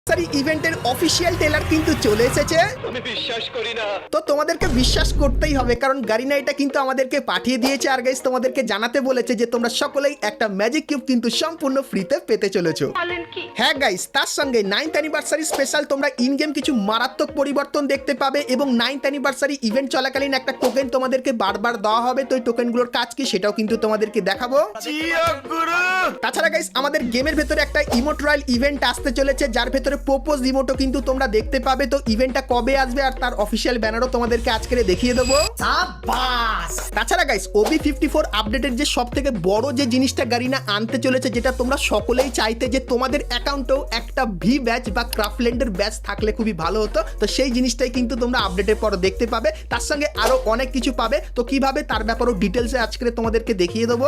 ইভেন্টের official trailer কিন্তু চলে এসেছে। আমি বিশ্বাস করি না। তো তোমাদেরকে বিশ্বাস করতেই হবে, কারণ গারিনা এটা কিন্তু আমাদেরকে পাঠিয়ে দিয়েছে আর গাইস তোমাদেরকে জানাতে বলেছে যে তোমরা সকলেই একটা ম্যাজিক কিউব কিন্তু সম্পূর্ণ ফ্রিতে পেতে চলেছো। হ্যাঁ গাইস, তার সঙ্গে 9th অ্যানিভার্সারি স্পেশাল তোমরা ইন গেম কিছু মারাত্মক পরিবর্তন দেখতে পাবে এবং 9th অ্যানিভার্সারি ইভেন্ট চলাকালীন একটা টোকেন তোমাদেরকে বারবার দেওয়া হবে। তো এই টোকেনগুলোর কাজ কি সেটাও কিন্তু তোমাদেরকে দেখাবো। তাছাড়া গাইস আমাদের গেমের ভেতরে একটা ইমোট রয়্যাল ইভেন্ট আসতে চলেছে, যার ভেতরে প্রপোজ ইমোটও কিন্তু তোমরা দেখতে পাবে। তো ইভেন্টটা কবে আসবে আর তার অফিসিয়াল ব্যানারও তোমাদেরকে আজকে দেখিয়ে দেবো। তাছাড়া গাইস OB54 আপডেটের যে সব থেকে বড় যে জিনিসটা গারিনা আনতে চলেছে, যেটা তোমরা সকলেই চাইতে যে তোমাদের অ্যাকাউন্টেও একটা ভি ব্যাচ বা ক্রাফল্যান্ডের ব্যাচ থাকলে খুবই ভালো হতো। তো সেই জিনিসটাই কিন্তু তোমরা আপডেটের পর দেখতে পাবে। তার সঙ্গে আরো অনেক কিছু পাবে। তো কিভাবে তার ব্যাপারেও ডিটেলসে আজকে তোমাদেরকে দেখিয়ে দেবো।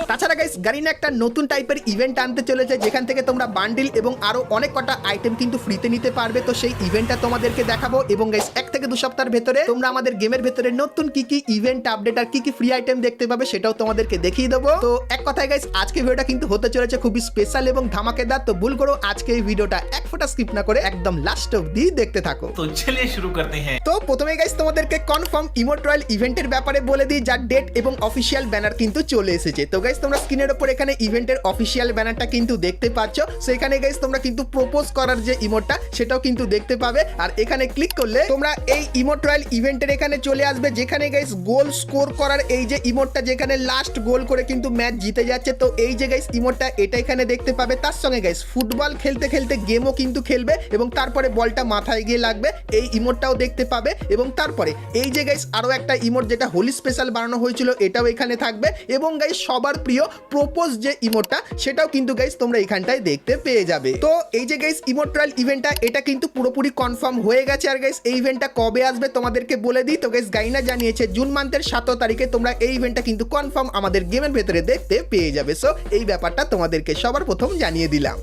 তাছাড়া গাইস গারিনা একটা নতুন টাইপের ইভেন্ট আনতে চলেছে, যেখান থেকে তোমরা বান্ডিল এবং আরো অনেক কটা আইটেম কিন্তু ফ্রিতে নিতে পারবে। তো সেই ইভেন্টটা তোমাদেরকে দেখাবো এবং গাইস 1 থেকে 2 সপ্তাহের ভেতরে তোমরা আমাদের গেমের ভেতরে নতুন কি কি ইভেন্ট আপডেট আর কি কি ফ্রি আইটেম দেখতে পাবে সেটাও তোমাদেরকে দেখিয়ে দেবো। তো এক কথায় গাইস আজকে ভিডিওটা কিন্তু হতে চলেছে খুবই স্পেশাল এবং ধামাকেদার। তো ভুল করো আজকে এই ভিডিওটা এক ফোঁটা স্কিপ না করে একদম লাস্ট অবধি দেখতে থাকো। তো চলিয়ে শুরু করতে हैं। তো প্রথমে গাইস তোমাদেরকে কনফার্ম ইমোট রয়্যাল ইভেন্টের ব্যাপারে বলে দিই, যার ডেট এবং অফিসিয়াল ব্যানার কিন্তু চলে এসেছে। তো গাইস তোমরা স্ক্রিনের উপর এখানে ইভেন্টের অফিসিয়াল ব্যানারটা কিন্তু দেখতে পাচ্ছ। সো এখানে গাইস তোমরা কিন্তু প্রপোজ করার যে ইমোটটা সেটাও কিন্তু দেখতে পাবে। আর এখানে ক্লিক করলে তোমরা এই ইমোট রয়্যাল ইভেন্টের এখানে চলে আসবে, যেখানে গাইস গোল স্কোর করার এই যে ইমোটটা, যেখানে লাস্ট গোল করে কিন্তু ম্যাচ জিতে যাচ্ছে। তো এই যে গাইস ইমোটটা এটা এখানে দেখতে পাবে। তার সঙ্গে গাইস ফুটবল খেলতে খেলতে গেমও কিন্তু খেলবে এবং তারপরে বলটা মাথায় গিয়ে লাগবে, এই ইমোটটাও দেখতে পাবে। এবং তারপরে এই যে গাইস আরো একটা ইমোট যেটা হোলি স্পেশাল বানানো হয়েছিল এটাও এখানে থাকবে। এবং গাইস সবার প্রিয় প্রপোজ যে ইমোটটা সেটাও কিন্তু গাইস তোমরা এখানটায় দেখতে পেয়ে যাবে। তো এই যে গাইস ইমোট রয়্যাল ইভেন্টটা এটা কিন্তু পুরোপুরি কনফার্ম হয়ে গেছে। আর গাইস এই ইভেন্টটা কবে আসবে তোমাদেরকে বলে দিই। তো গাইস গাইনা জানিয়েছে জুন মান্থের 17 তারিখে তোমরা এই ইভেন্টটা কিন্তু কনফার্ম আমাদের গেমের ভেতরে দেখতে পেয়ে যাবে। সো এই ব্যাপারটা তোমাদেরকে সবার প্রথম জানিয়ে দিলাম।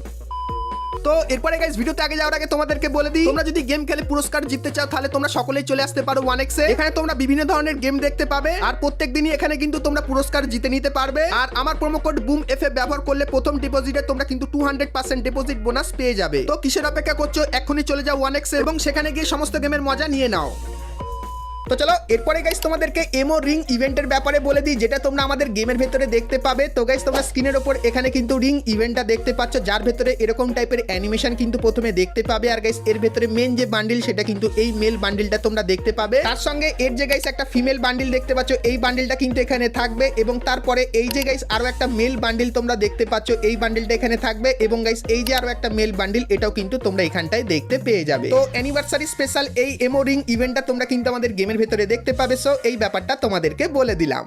তো এরপরে গাইস ভিডিওতে আগে যাওয়ার আগে তোমাদেরকে বলে দিই, তোমরা যদি গেম খেলে পুরস্কার জিততে চাও তাহলে তোমরা সকলেই চলে আসতে পারো 1x এ। এখানে তোমরা বিভিন্ন ধরনের গেম দেখতে পাবে আর প্রত্যেকদিনই এখানে কিন্তু তোমরা পুরস্কার জিতে নিতে পারবে। আর আমার প্রোমো কোড BOOMFF ব্যবহার করলে প্রথম ডিপোজিটে তোমরা কিন্তু 200% ডিপোজিট বোনাস পেয়ে যাবে। তো কিসের অপেক্ষা করছো, এখনই চলে যাও 1x এ এবং সেখানে গিয়ে সমস্ত গেমের মজা নিয়ে নাও। তো চলো এরপরে গাইস তোমাদেরকে এমো রিং ইভেন্টের ব্যাপারে বলে দিই, যেটা তোমরা আমাদের গেমের ভেতরে দেখতে পাবে। তো গাইস তোমরা স্ক্রিনের উপর এখানে কিন্তু রিং ইভেন্টটা দেখতে পাচ্ছ, যার ভেতরে এরকম টাইপের অ্যানিমেশন কিন্তু প্রথমে দেখতে পাবে। আর গাইস এর ভেতরে মেন যে বান্ডিল সেটা কিন্তু এই মেল বান্ডিলটা তোমরা দেখতে পাবে। তার সঙ্গে এর যে গাইস একটা ফিমেল বান্ডিল দেখতে পাচ্ছ, এই বান্ডিলটা কিন্তু এখানে থাকবে। এবং তারপরে এই যে গাইস আরো একটা মেল বান্ডিল তোমরা দেখতে পাচ্ছ, এই বান্ডিলটা এখানে থাকবে। এবং গাইস এই যে আরো একটা মেল বান্ডিল এটাও কিন্তু তোমরা এখানটায় দেখতে পেয়ে যাবে। তো অ্যানিভার্সারি স্পেশাল এই এমো রিং ইভেন্টটা তোমরা কিন্তু আমাদের গেমের ভেতরে দেখতে পাবে। সো এই ব্যাপারটা তোমাদেরকে বলে দিলাম।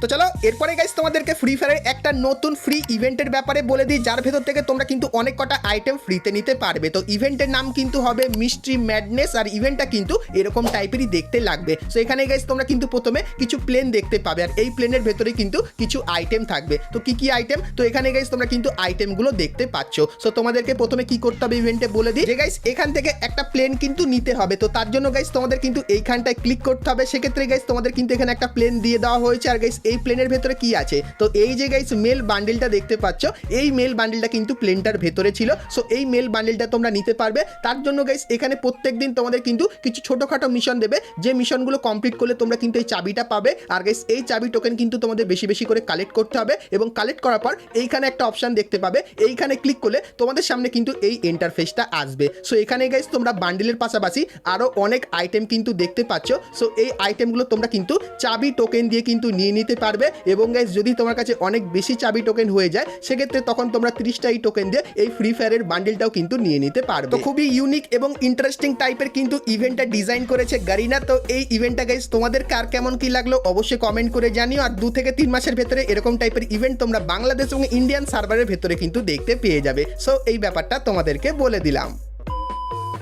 তো চলো এরপরে গাইস তোমাদেরকে ফ্রি ফায়ারের একটা নতুন ফ্রি ইভেন্টের ব্যাপারে বলে দিই, যার ভেতর থেকে তোমরা কিন্তু অনেক কটা আইটেম ফ্রিতে নিতে পারবে। তো ইভেন্টের নাম কিন্তু হবে মিস্ট্রি ম্যাডনেস আর ইভেন্টটা কিন্তু এরকম টাইপেরই দেখতে লাগবে। সো এখানে গাইস তোমরা কিন্তু প্রথমে কিছু প্লেন দেখতে পাবে আর এই প্লেনের ভেতরে কিন্তু কিছু আইটেম থাকবে। তো কি কি আইটেম, তো এখানে গাইস তোমরা কিন্তু আইটেমগুলো দেখতে পাচ্ছ। সো তোমাদেরকে প্রথমে কি করতে হবে ইভেন্টে বলে দিই, যে গাইস এখান থেকে একটা প্লেন কিন্তু নিতে হবে। তো তার জন্য গাইস তোমাদের কিন্তু এইখানটায় ক্লিক করতে হবে। সেক্ষেত্রে গাইস তোমাদের কিন্তু এখানে একটা প্লেন দিয়ে দেওয়া হয়েছে। আর গাইস এই প্লেনের ভেতরে কি আছে, তো এই যে গাইস মেল বান্ডিলটা দেখতে পাচ্ছ, এই মেল বান্ডিলটা কিন্তু প্লেনটার ভেতরে ছিল। সো এই মেল বান্ডিলটা তোমরা নিতে পারবে। তার জন্য গাইস এখানে প্রত্যেকদিন তোমাদের কিন্তু কিছু ছোটখাটো মিশন দেবে, যে মিশনগুলো কমপ্লিট করলে তোমরা কিন্তু এই চাবিটা পাবে। আর গাইস এই চাবি টোকেন কিন্তু তোমাদের বেশি বেশি করে কালেক্ট করতে হবে এবং কালেক্ট করার পর এইখানে একটা অপশন দেখতে পাবে, এইখানে ক্লিক করলে তোমাদের সামনে কিন্তু এই ইন্টারফেসটা আসবে। সো এখানে গাইস তোমরা বান্ডিলের পাশাপাশি আরো অনেক আইটেম কিন্তু দেখতে পাচ্ছ। সো এই আইটেমগুলো তোমরা কিন্তু চাবি টোকেন দিয়ে কিন্তু নিয়ে নিতে পারবে। এবং গাইস যদি তোমার কাছে অনেক বেশি চাবি টোকেন হয়ে যায় সেক্ষেত্রে তখন তোমরা 30টা এই টোকেন দিয়ে এই ফ্রি ফায়ারের বান্ডিলটাও কিন্তু নিয়ে নিতে পারবে। তো খুবই ইউনিক এবং ইন্টারেস্টিং টাইপের কিন্তু ইভেন্টটা ডিজাইন করেছে গারিনা। তো এই ইভেন্টটা গাইস তোমাদের কার কেমন কি লাগলো অবশ্যই কমেন্ট করে জানিও। আর 2 থেকে 3 মাসের ভেতরে এরকম টাইপের ইভেন্ট তোমরা বাংলাদেশ এবং ইন্ডিয়ান সার্ভারের ভেতরে কিন্তু দেখতে পেয়ে যাবে। সো এই ব্যাপারটা তোমাদেরকে বলে দিলাম।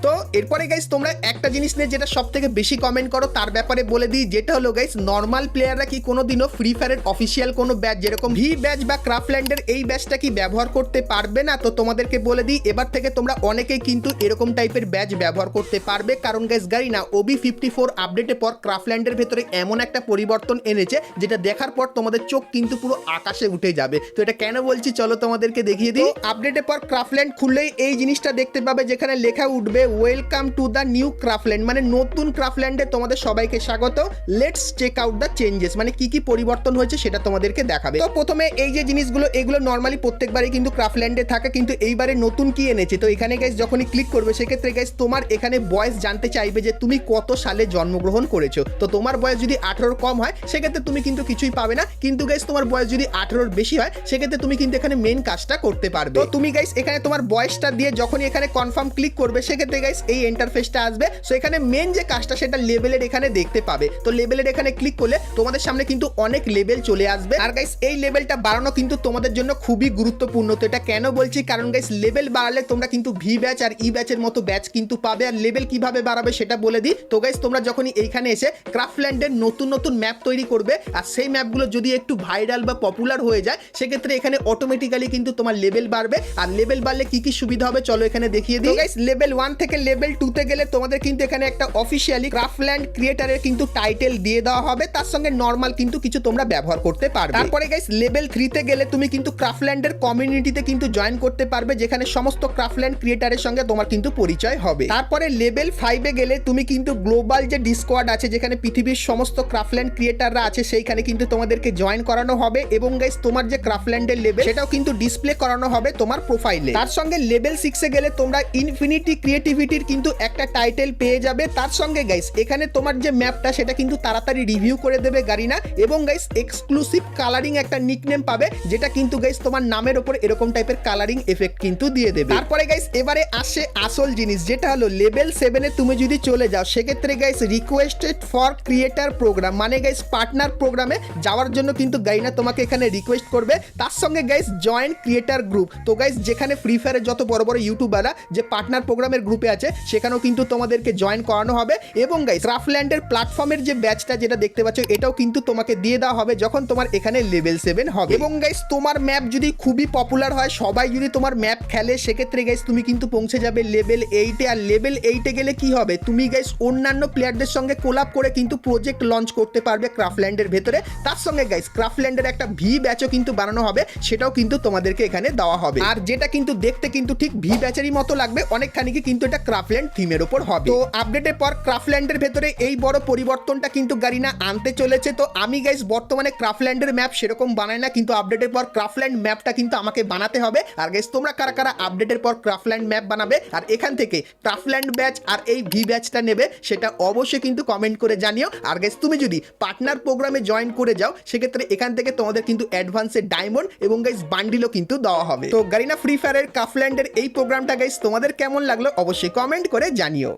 তো এরপরে গাইস তোমরা একটা জিনিস নিয়ে যেটা সব থেকে বেশি কমেন্ট করো তার ব্যাপারে বলে দিই, যেটা হলো গাইস নর্মাল প্লেয়াররা কি কোনোদিনও ফ্রি ফায়ারের অফিসিয়াল কোনো ব্যাচ যেরকম ভি ব্যাচ বা ক্রাফল্যান্ডের এই ব্যাচটা কি ব্যবহার করতে পারবে না? তো তোমাদেরকে বলে দিই এবার থেকে তোমরা অনেকেই কিন্তু এরকম টাইপের ব্যাচ ব্যবহার করতে পারবে, কারণ গাইস গারিনা OB54 আপডেটের পর ক্রাফল্যান্ডের ভেতরে এমন একটা পরিবর্তন এনেছে যেটা দেখার পর তোমাদের চোখ কিন্তু পুরো আকাশে উঠে যাবে। তো এটা কেন বলছি চলো তোমাদেরকে দেখিয়ে দিই। আপডেটের পর ক্রাফল্যান্ড খুললেই এই জিনিসটা দেখতে পাবে যেখানে লেখা উঠবে welcome to the new Craftland, মানে নতুন ক্রাফল্যান্ডে তোমাদের সবাইকে স্বাগত, let's check out the changes, মানে কি কি পরিবর্তন হয়েছে সেটা তোমাদেরকে দেখাবে। তো প্রথমে এই যে জিনিসগুলো এগুলো নর্মালি প্রত্যেকবারই কিন্তু ক্রাফল্যান্ডে থাকে, কিন্তু এইবারে নতুন কি এনেছে। তো এখানে গাইস যখনই ক্লিক করবে সেক্ষেত্রে গাইস তোমার এখানে বয়স জানতে চাইবে যে তুমি কত সালে জন্মগ্রহণ করেছো। তো তোমার বয়স যদি 18 কম হয় সেক্ষেত্রে তুমি কিন্তু কিছুই পাবে না, কিন্তু গাইস তোমার বয়স যদি 18 বেশি হয় সেক্ষেত্রে তুমি কিন্তু এখানে মেন কাজটা করতে পারবে। তো তুমি গাইস এখানে তোমার বয়সটা দিয়ে যখনই এখানে কনফার্ম ক্লিক করবে সেক্ষেত্রে গাইস এই ইন্টারফেসটা আসবে। সো এখানে মেন যে কাজটা সেটা লেভেলের এখানে দেখতে পাবে। তো লেভেলের এখানে ক্লিক করলে তোমাদের সামনে কিন্তু অনেক লেভেল চলে আসবে, আর গাইস এই লেভেলটা বাড়ানো কিন্তু তোমাদের জন্য খুবই গুরুত্বপূর্ণ। তো এটা কেন বলছি, কারণ গাইস লেভেল বাড়ালে তোমরা কিন্তু ভি ব্যাচ আর ই ব্যাচের মতো ব্যাচ কিন্তু পাবে। আর লেভেল কিভাবে বাড়াবে সেটা বলে দিই। তো গাইস তোমরা যখনই এইখানে এসে ক্রাফল্যান্ডের নতুন নতুন ম্যাপ তৈরি করবে আর সেই ম্যাপগুলো যদি একটু ভাইরাল বা পপুলার হয়ে যায় সেক্ষেত্রে এখানে অটোমেটিক্যালি কিন্তু তোমার লেভেল বাড়বে। আর লেভেল বাড়লে কি কি সুবিধা হবে চলো এখানে দেখিয়ে দিই। গাইস লেভেল 1 থেকে লেভেল 2 তে গেলে তোমাদের কিন্তু এখানে একটা অফিশিয়ালি ক্রাফল্যান্ড ক্রিয়েটরের কিন্তু টাইটেল দিয়ে দেওয়া হবে, তার সঙ্গে নরমাল কিন্তু কিছু তোমরা ব্যবহার করতে পারবে। তারপরে গাইস লেভেল 3 তে গেলে তুমি কিন্তু ক্রাফল্যান্ডের কমিউনিটিতে কিন্তু জয়েন করতে পারবে, যেখানে সমস্ত ক্রাফল্যান্ড ক্রিয়েটরের সঙ্গে তোমার কিন্তু পরিচয় হবে। তারপরে লেভেল 5 এ গেলে তুমি কিন্তু গ্লোবাল যে ডিসকর্ড আছে যেখানে পৃথিবীর সমস্ত ক্রাফল্যান্ড ক্রিয়েটররা আছে সেইখানে কিন্তু তোমাদেরকে জয়েন করানো হবে, এবং গাইস তোমার যে ক্রাফল্যান্ডের লেভেল সেটাও কিন্তু ডিসপ্লে করানো হবে তোমার প্রোফাইলে। তার সঙ্গে লেভেল 6 এ গেলে তোমরা ইনফিনিটি ক্রিয়েটিভিটির কিন্তু একটা টাইটেল পেয়ে যাবে। তার সঙ্গে গাইস এখানে তোমার যে ম্যাপটা সেটা কিন্তু তাড়াতাড়ি রিভিউ করে দেবে গারিনা, এবং গাইস এক্সক্লুসিভ কালারিং একটা নিকনেম পাবে যেটা কিন্তু গাইস তোমার নামের উপর এরকম টাইপের কালারিং এফেক্ট কিন্তু দিয়ে দেবে। তারপরে গাইস এবারে আসে আসল জিনিস, যেটা হলো লেভেল 7 এ তুমি যদি চলে যাও সেক্ষেত্রে guys requested for creator program, মানে গাইস পার্টনার প্রোগ্রামে যাওয়ার জন্য কিন্তু গাইনা তোমাকে এখানে রিকোয়েস্ট করবে। তার সঙ্গে গাইস জয়েন ক্রিয়েটর গ্রুপ। তো গাইস যেখানে ফ্রি ফায়ারের যত বড় বড় ইউটিউবাররা যে পার্টনার প্রোগ্রামের গ্রুপে আছে সেখানেও কিন্তু তোমাদেরকে জয়েন করানো হবে, এবং গাইস ক্রাফল্যান্ডের প্ল্যাটফর্মের যে ব্যাচটা যেটা দেখতে পাচ্ছ এটাও কিন্তু তোমাকে দিয়ে দেওয়া হবে যখন তোমার এখানে লেভেল 7 হবে। এবং গাইস তোমার ম্যাপ যদি খুবই পপুলার হয়, সবাই যদি তোমার ম্যাপ খেলে, সেক্ষেত্রে গাইস তুমি কিন্তু পৌঁছে যাবে লেভেল 8 এ। আর লেভেল 8 এ গেলে কি হবে, তুমি গাইস অন্যান্য প্লেয়ারদের সঙ্গে কোলাব করে কিন্তু প্রজেক্ট লঞ্চ করতে পারবে ক্রাফল্যান্ডের ভেতরে। তার সঙ্গে গাইস ক্রাফল্যান্ডের একটা ভি ব্যাচও কিন্তু বানানো হবে, সেটাও কিন্তু তোমাদেরকে এখানে দেওয়া হবে, আর যেটা কিন্তু দেখতে কিন্তু ঠিক ভি ব্যাচেরই মতো লাগবে অনেকখানি, কিন্তু এটা ক্রাফল্যান্ড থিমের উপর হবে। তো আপডেটের পর ক্রাফল্যান্ডের ভেতরে এই বড় পরিবর্তনটা কিন্তু গারিনা আনতে চলেছে। তো আমি গাইস বর্তমানে ক্রাফল্যান্ডের ম্যাপ সেরকম বানাই না, কিন্তু আপডেটের পর ক্রাফল্যান্ড ম্যাপটা কিন্তু আমাকে বানাতে হবে। আর গাইস তোমরা কারা কারা আপডেটের পর ক্রাফল্যান্ড ম্যাপ বানাবে আর এখান থেকে ক্রাফল্যান্ড ব্যাচ আর এই ভি ব্যাচটা নেবে সেটা অবশ্যই কিন্তু কমেন্ট করে জানিও। আর গাইস তুমি যদি পার্টনার প্রোগ্রামে জয়েন করে যাও সেক্ষেত্রে এখান থেকে তোমাদের কিন্তু অ্যাডভান্সের ডায়মন্ড এবং গাইস বান্ডিলও কিন্তু দেওয়া হবে। তো গারিনা ফ্রি ফায়ারের ক্রাফল্যান্ডের এই প্রোগ্রামটা গাইস তোমাদের কেমন লাগলো অবশ্যই কমেন্ট করে জানিও।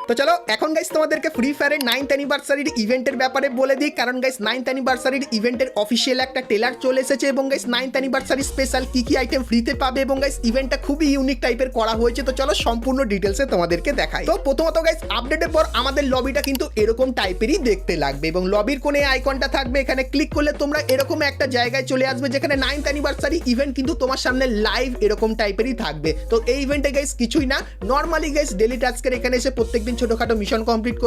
তো চলো এখন গাইস তোমাদেরকে ফ্রি ফায়ারের 9th অ্যানিভার্সারির ইভেন্টের ব্যাপারে বলে দিই, কারণ গাইস 9th অ্যানিভার্সারির ইভেন্টের অফিসিয়াল একটা ট্রেলার চলে এসেছে, এবং গাইস 9th অ্যানিভার্সারি স্পেশাল কি কি আইটেম ফ্রিতে পাবে, এবং গাইস ইভেন্টটা খুবই ইউনিক টাইপের করা হয়েছে। তো চলো সম্পূর্ণ ডিটেলসে তোমাদেরকে দেখাই। তো প্রথমত গাইস আপডেটের পর আমাদের লবিটা কিন্তু এরকম টাইপেরই দেখতে লাগবে, এবং লবির কোণে আইকনটা থাকবে, এখানে ক্লিক করলে তোমরা এরকম একটা জায়গায় চলে আসবে যেখানে 9th অ্যানিভার্সারি ইভেন্ট কিন্তু তোমার সামনে লাইভ এরকম টাইপেরই থাকবে। তো এই ইভেন্টে গাইস কিছুই না, নর্মালি গাইস ডেলি টাস্কের এখানে এসে প্রত্যেকদিন ছোটখাটো মিশন কমপ্লিট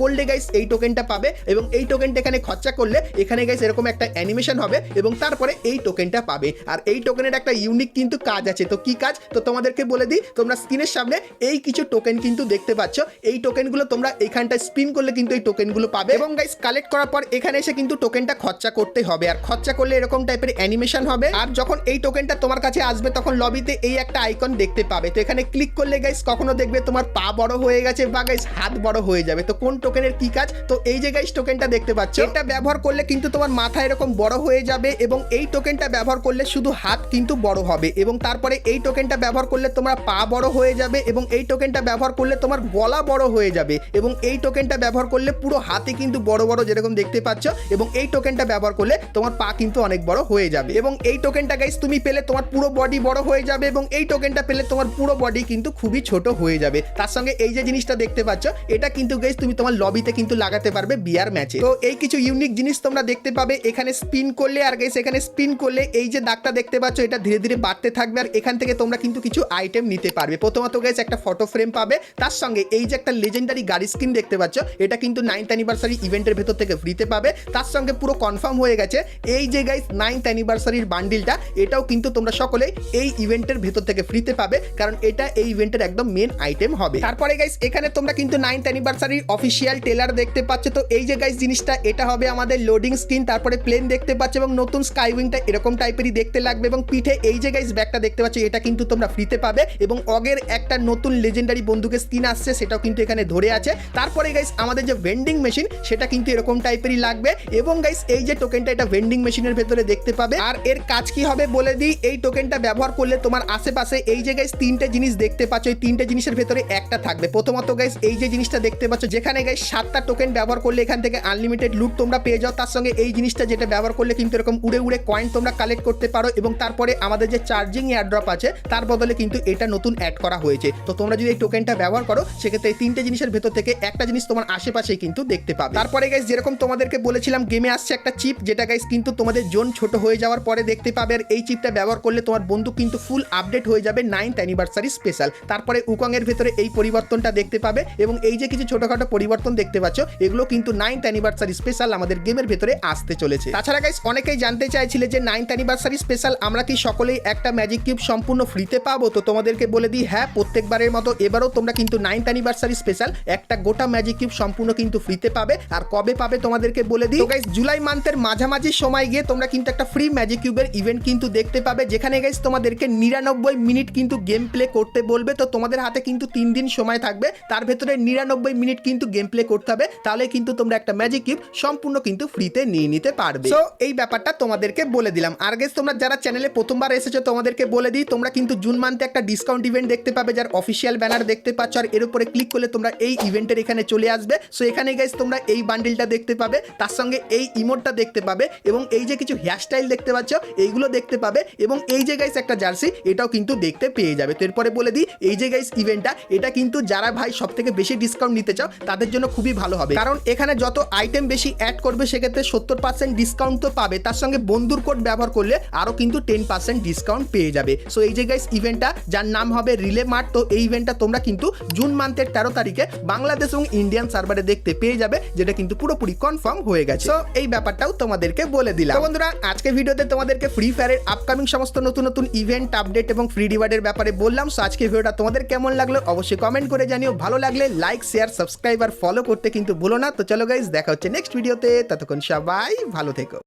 করলে গাইস এই টোকেনটা পাবে, এবং এই টোকেনটা এখানে খরচা করলে এখানে গাইস এরকম একটা অ্যানিমেশন হবে এবং তারপরে এই টোকেনটা পাবে। আর এই টোকেনের একটা ইউনিক কিন্তু কাজ আছে। তো কি কাজ তো তোমাদেরকে বলে দিই, তোমরা স্ক্রিনের সামনে এই কিছু টোকেন কিন্তু দেখতে পাচ্ছ, এই টোকেনগুলো তোমরা এখানটা স্পিন করলে কিন্তু এই টোকেনগুলো পাবে, এবং গাইস কালেক্ট করার পর এখানে এসে কিন্তু টোকেনটা খরচা করতে হবে, আর খরচা করলে এরকম টাইপের অ্যানিমেশন হবে। আর যখন এই টোকেনটা তোমার কাছে আসবে তখন লবিতে এই একটা আইকন দেখতে পাবে। তো এখানে ক্লিক করলে গাইস কখনো দেখবে তোমার পা বড় হয়ে গেছে, বা গাইস হাত বড় হয়ে যাবে। তো কোন টোকেনের কি কাজ? তো এই যে গাইস টোকেনটা দেখতে পাচ্ছ, এটা ব্যবহার করলে কিন্তু তোমার মাথা এরকম বড় হয়ে যাবে এবং এই টোকেনটা ব্যবহার করলে শুধু হাত কিন্তু বড় হবে এবং তারপরে এই টোকেনটা ব্যবহার করলে তোমার পা বড় হয়ে যাবে এবং এই টোকেনটা ব্যবহার করলে তোমার গলা বড় হয়ে যাবে এবং এই টোকেনটা ব্যবহার করলে পুরো হাতে কিন্তু বড় বড় যেরকম দেখতে পাচ্ছ এবং এই টোকেনটা ব্যবহার করলে তোমার পা কিন্তু অনেক বড় হয়ে যাবে এবং এই টোকেনটা গাইস তুমি পেলে তোমার পুরো বডি বড় হয়ে যাবে এবং এই টোকেনটা পেলে তোমার পুরো বডি কিন্তু খুবই ছোট হয়ে যাবে। তার সঙ্গে এই যে জিনিসটা দেখতে পাচ্ছ, এটা কিন্তু গাইস তুমি তোমার লবিতে কিন্তু লাগাতে পারবে বিয়ার ম্যাচে। তো এই কিছু ইউনিক জিনিস তোমরা দেখতে পাবে এখানে স্পিন করলে, আর গাইস এখানে স্পিন করলে এই যে দাগটা দেখতে পাচ্ছ এটা ধীরে ধীরে বাড়তে থাকবে আর এখান থেকে তোমরা কিন্তু কিছু আইটেম নিতে পারবে। প্রথমত গাইস একটা ফটো ফ্রেম পাবে, তার সঙ্গে এই যে একটা লেজেন্ডারি গাড়ি স্কিন দেখতে পাচ্ছ এটা কিন্তু 9th অ্যানিভার্সারি ইভেন্টের ভেতর থেকে ফ্রিতে পাবে। তার সঙ্গে পুরো কনফার্ম হয়ে গেছে এই যে গাইস 9th অ্যানিভার্সারির বান্ডিলটা, এটাও কিন্তু তোমরা সকলেই এই ইভেন্টের ভেতর থেকে ফ্রিতে পাবে, কারণ এটা এই ইভেন্টের একদম মেন আইটেম হবে। তারপরে গাইস এখানে তোমরা কিন্তু 9th অ্যানিভার্সারির অফিসিয়াল ট্রেলার দেখতে পাচ্ছ। তো এই যে গাইস জিনিসটা এটা হবে আমাদের লোডিং স্ক্রিন, তারপরে প্লেন দেখতে পাচ্ছ এবং নতুন স্কাইউইংটা এরকম টাইপেরই দেখতে লাগবে এবং পিঠে এই যে গাইস ব্যাগটা দেখতে পাচ্ছ এটা কিন্তু তোমরা ফ্রিতে পাবে এবং অগের একটা নতুন লেজেন্ডারি বন্দুকের স্কিন আসছে সেটাও কিন্তু এখানে ধরে আছে। তারপরে গাইস আমাদের যে ভেন্ডিং মেশিন সেটা কিন্তু এরকম টাইপেরই লাগবে এবং গাইস এই যে টোকেনটা এটা ভেন্ডিং মেশিনের ভেতরে দেখতে পাবে। আর এর কাজ কি হবে বলে দিই, এই টোকেনটা ব্যবহার করলে তোমার আশেপাশে এই যে গাইস তিনটে জিনিস দেখতে পাচ্ছ, এই তিনটে জিনিসের ভেতরে একটা থাকবে। প্রথমত গাইস এই যে জিনিসটা দেখতে পাচ্ছ যেখানে গাইস 7টা টোকেন ব্যবহার করলে এখান থেকে আনলিমিটেড লুট তোমরা পেয়ে যাও। তার সঙ্গে এই জিনিসটা যেটা ব্যবহার করলে কিন্তু এরকম উড়ে উড়ে কয়েন তোমরা কালেক্ট করতে পারো এবং তারপরে আমাদের যে চার্জিং এয়ারড্রপ আছে তার বদলে কিন্তু এটা নতুন অ্যাড করা হয়েছে। তো তোমরা যদি এই টোকেনটা ব্যবহার করো সেক্ষেত্রে এই তিনটে জিনিসের ভেতর থেকে একটা জিনিস তোমার আশেপাশেই কিন্তু দেখতে পাবে। তারপরে গাইস যেরকম তোমাদেরকে বলেছিলাম গেমে আসছে একটা চিপ, যেটা গাইস কিন্তু তোমাদের জোন ছোট হয়ে যাওয়ার পরে দেখতে পাবে আর এই চিপটা ব্যবহার করলে তোমার বন্দুক কিন্তু ফুল আপডেট হয়ে যাবে 9th অ্যানিভার্সারি স্পেশাল। তারপরে উকং এর ভেতরে এই পরিবর্তনটা দেখতে পাবে এবং এই যে কিছু ছোটখাটো পরিবর্তন দেখতে পাচ্ছ এগুলো কিন্তু 9th অ্যানিভার্সারি স্পেশাল আমাদের গেমের ভেতরে আসতে চলেছে। তাছাড়া গাইস অনেকেই জানতে চাইছিলে যে 9th অ্যানিভার্সারি স্পেশাল আমরা কি সকলেই একটা ম্যাজিক কিউব সম্পূর্ণ ফ্রিতে পাবো? তো তোমাদেরকে বলে দিই হ্যাঁ, প্রত্যেকবারের মতো এবারও তোমরা কিন্তু 9th অ্যানিভার্সারি স্পেশাল একটা গোটা ম্যাজিক কিউব সম্পূর্ণ কিন্তু ফ্রিতে পাবে। আর কবে পাবে তোমাদেরকে বলে দিই, তো গাইস জুলাই মান্থের মাঝামাঝি সময় গিয়ে তোমরা কিন্তু একটা ফ্রি ম্যাজিক কিউবের ইভেন্ট কিন্তু দেখতে পাবে, যেখানে গাইস তোমাদেরকে 99 মিনিট কিন্তু গেম প্লে করতে বলবে। তো তোমাদের হাতে কিন্তু 3 দিন সময় থাকবে, তার ভেতরে 99 মিনিট কিন্তু গেম প্লে করতে হবে, তাহলে কিন্তু তোমরা একটা ম্যাজিক কিউব সম্পূর্ণ কিন্তু ফ্রিতে নিয়ে নিতে পারবে। সো এই ব্যাপারটা তোমাদেরকে বলে দিলাম। আর গাইস তোমরা যারা চ্যানেলে প্রথমবার এসেছো তোমাদেরকে বলে দিই তোমরা কিন্তু জুন মান্থে একটা ডিসকাউন্ট ইভেন্ট দেখতে পাবে যার অফিসিয়াল ব্যানার দেখতে পাচ্ছ আর এর উপরে ক্লিক করলে তোমরা এই ইভেন্টের এখানে চলে আসবে। সো এখানে গাইস তোমরা এই বান্ডেলটা দেখতে পাবে, তার সঙ্গে এই ইমোটটা দেখতে পাবে এবং এই যে কিছু হেয়ারস্টাইল দেখতে পাচ্ছ এইগুলো দেখতে পাবে এবং এই যে গাইস একটা জার্সি এটাও কিন্তু দেখতে পেয়ে যাবে। তো এরপরে বলে দিই এই যে গাইস ইভেন্টটা এটা কিন্তু যারা ভাই সব থেকে বেশি ডিসকাউন্ট নিতে চাও তাদের জন্য খুবই ভালো হবে, কারণ এখানে যত আইটেম বেশি অ্যাড করবে সেক্ষেত্রে 70% ডিসকাউন্ট তো পাবে, তার সঙ্গে বন্ধুর কোড ব্যবহার করলে আরও কিন্তু 10% ডিসকাউন্ট পেয়ে যাবে। সো এই যে গাইস ইভেন্টটা যার নাম হবে রিলে মার্ট, তো এই ইভেন্টটা তোমরা কিন্তু জুন মান্থের 13 তারিখে বাংলাদেশ এবং ইন্ডিয়ান সার্ভারে দেখতে পেয়ে যাবে, যেটা কিন্তু পুরোপুরি কনফার্ম হয়ে গেছে। সো এই ব্যাপারটাও তোমাদেরকে বলে দিলাম। তো বন্ধুরা আজকে ভিডিওতে তোমাদেরকে ফ্রি ফায়ারের আপকামিং সমস্ত নতুন নতুন ইভেন্ট আপডেট এবং ফ্রি রিওয়ার্ডের ব্যাপারে বললাম। সো আজকে ভিডিওটা তোমাদের কেমন লাগলো অবশ্যই কমেন্ট করে জানিও। ভালো লাগলে লাইক শেয়ার সাবস্ক্রাইব আর ফলো করতে কিন্তু ভুলো না। তো চলো গাইস দেখা হচ্ছে নেক্সট ভিডিওতে, ততক্ষণ সবাই ভালো থেকো।